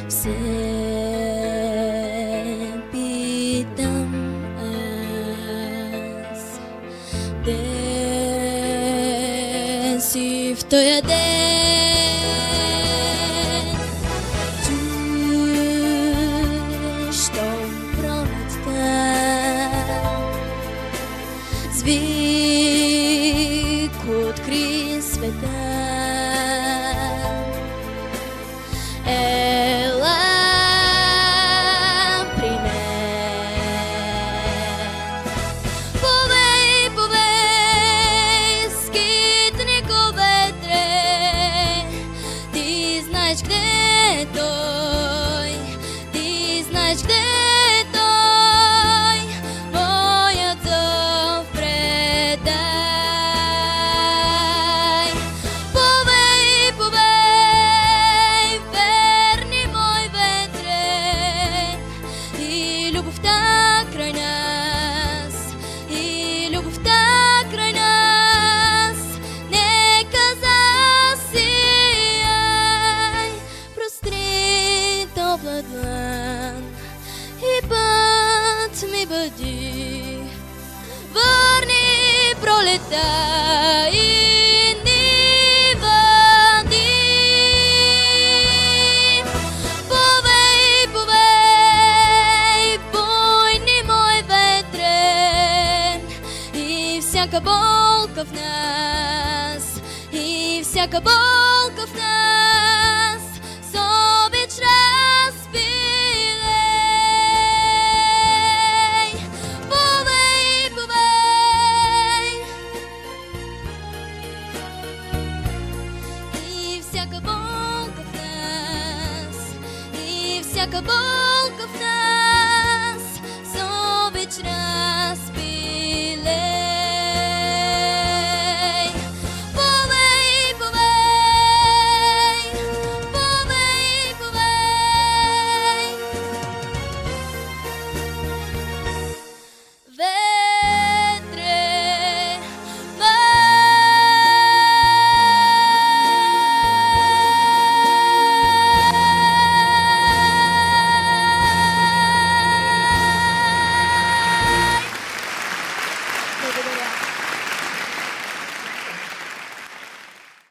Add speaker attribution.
Speaker 1: Все питам аз, де си в тоя ден? Чуеш щом пролетта звик откри света. Ела при мен. Повей, повей, скитнико ветре, ти знаеш где е той, ти знаеш где е той, моят зов предай. Повей, повей, верни мой ветрен, и любовта край нас, и любовта край нас, нека засияй, простри топла длан и път ми бъди, върни пролета и ни води. Повей, повей, буйни мой ветрен, и всяка болка в нас, и всяка болка в нас, с обич разпилей. Повей, повей, и всяка болка в нас, и всяка болка